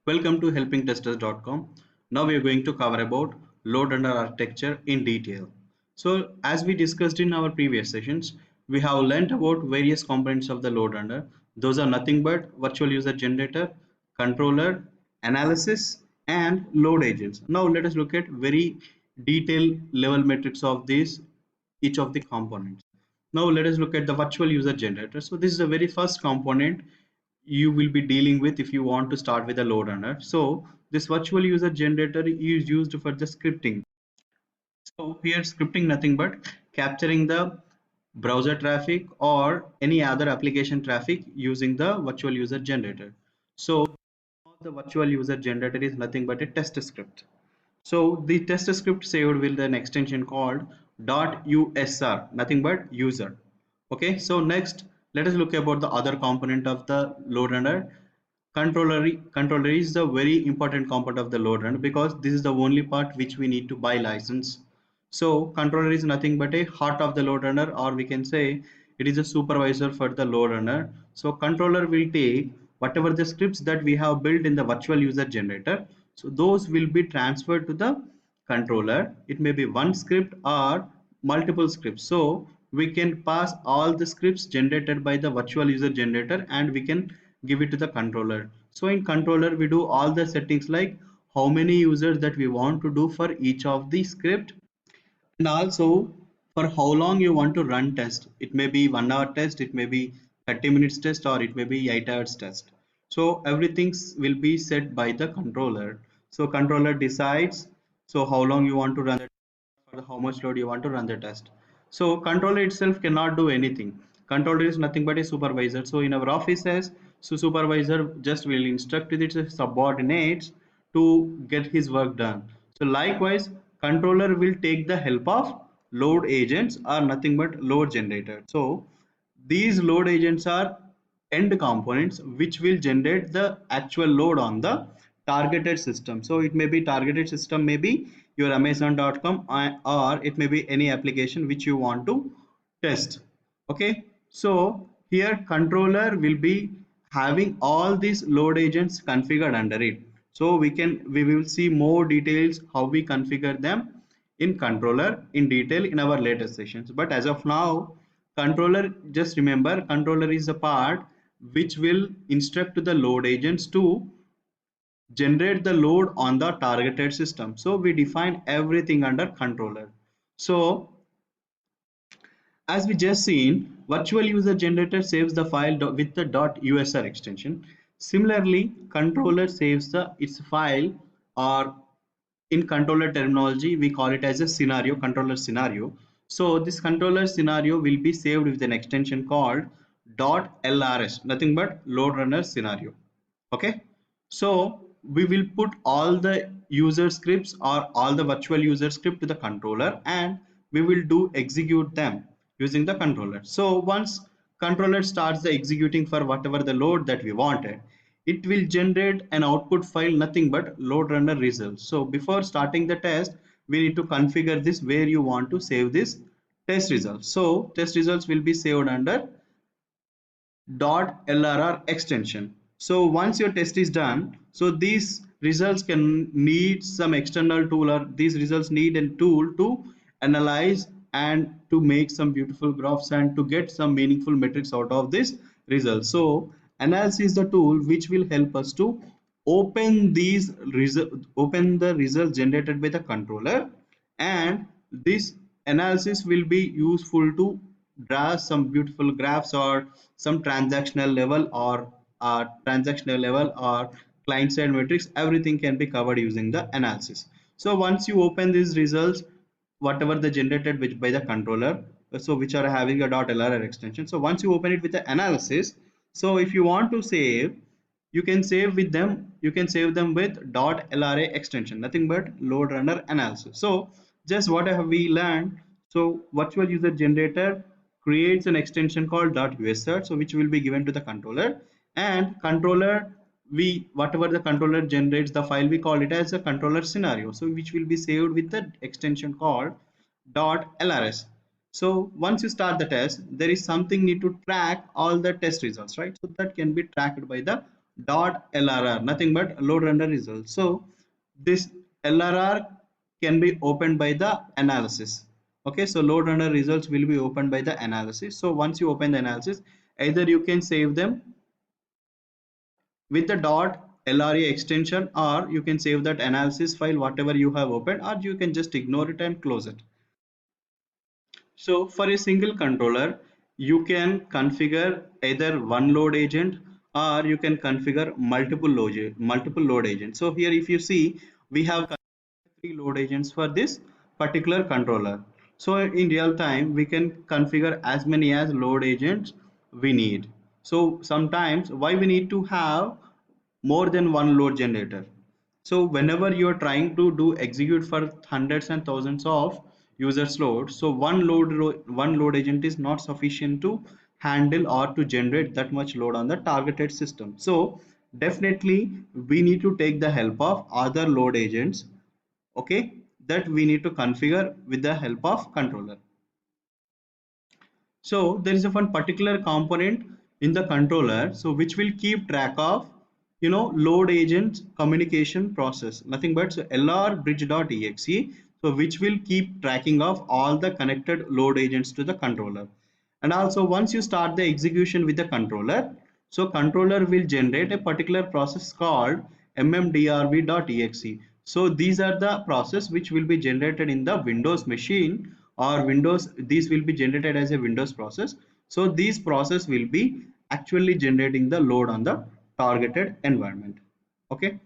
Welcome to helpingtesters.com. Now we are going to cover about LoadRunner architecture in detail. So as we discussed in our previous sessions, we have learnt about various components of the LoadRunner. Those are nothing but virtual user generator, controller, analysis, and load agents. Now let us look at very detailed level metrics of these each of the components. Now let us look at the virtual user generator. So this is the very first component you will be dealing with if you want to start with a load runner. So this virtual user generator is used for the scripting. So here scripting nothing but capturing the browser traffic or any other application traffic using the virtual user generator. So the virtual user generator is nothing but a test script. So the test script saved with an extension called .usr, nothing but user. Okay, so next let us look about the other component of the load runner. Controller is the very important component of the load runner because this is the only part which we need to buy license. So controller is nothing but a heart of the load runner, or we can say it is a supervisor for the load runner. So controller will take whatever the scripts that we have built in the virtual user generator. So those will be transferred to the controller. It may be one script or multiple scripts. So we can pass all the scripts generated by the virtual user generator and we can give it to the controller. So in controller we do all the settings like how many users that we want to do for each of the script, and also for how long you want to run test. It may be 1 hour test, it may be 30 minutes test, or it may be 8 hours test. So everything will be set by the controller. So controller decides so how long you want to run for how much load you want to run the test. So controller itself cannot do anything. Controller is nothing but a supervisor. So in our offices, so supervisor just will instruct with its subordinates to get his work done. So likewise, controller will take the help of load agents or nothing but load generator. So these load agents are end components which will generate the actual load on the targeted system. So it may be targeted system, maybe your amazon.com, or it may be any application which you want to test. Okay, so here controller will be having all these load agents configured under it. So we will see more details how we configure them in controller in detail in our later sessions. But as of now, controller, just remember, controller is a part which will instruct to the load agents to generate the load on the targeted system. So we define everything under controller. So as we just seen, virtual user generator saves the file with the .usr extension. Similarly, controller saves its file, or in controller terminology we call it as a scenario, controller scenario. So this controller scenario will be saved with an extension called .lrs, nothing but load runner scenario. Okay, so we will put all the user scripts or all the virtual user script to the controller and we will do execute them using the controller. So once controller starts the executing for whatever the load that we wanted, it will generate an output file, nothing but load runner results. So before starting the test, we need to configure this where you want to save this test results. So test results will be saved under .lrr extension. So once your test is done, so these results can need some external tool, or these results need a tool to analyze and to make some beautiful graphs and to get some meaningful metrics out of this result. So analysis is the tool which will help us to open the results generated by the controller, and this analysis will be useful to draw some beautiful graphs or some transactional level or client side metrics. Everything can be covered using the analysis. So once you open these results, whatever the generated by the controller, so which are having a .lrr extension, so once you open it with the analysis, so if you want to save, you can save them with .lra extension, nothing but load runner analysis. So just what have we learned? So virtual user generator creates an extension called .usr, so which will be given to the controller, and controller, we whatever the controller generates the file, we call it as a controller scenario, so which will be saved with the extension called .lrs. So once you start the test, there is something need to track all the test results, right? So that can be tracked by the dot LRR, nothing but load runner results. So this LRR can be opened by the analysis. Okay, so load runner results will be opened by the analysis. So once you open the analysis, either you can save them with the dot LRA extension, or you can save that analysis file whatever you have opened, or you can just ignore it and close it. So for a single controller, you can configure either one load agent, or you can configure multiple load agents. So here if you see, we have three load agents for this particular controller. So in real time we can configure as many as load agents we need. So sometimes why we need to have more than one load generator? So whenever you are trying to do execute for hundreds and thousands of users load, so one load agent is not sufficient to handle or to generate that much load on the targeted system. So definitely we need to take the help of other load agents, okay, that we need to configure with the help of controller. So there is a one particular component in the controller, so which will keep track of, load agent communication process, nothing but so lr bridge.exe, so which will keep tracking of all the connected load agents to the controller. And also once you start the execution with the controller, so controller will generate a particular process called mmdrv.exe. So these are the process which will be generated in the Windows machine or Windows. These will be generated as a Windows process. So these process will be actually generating the load on the targeted environment. Okay.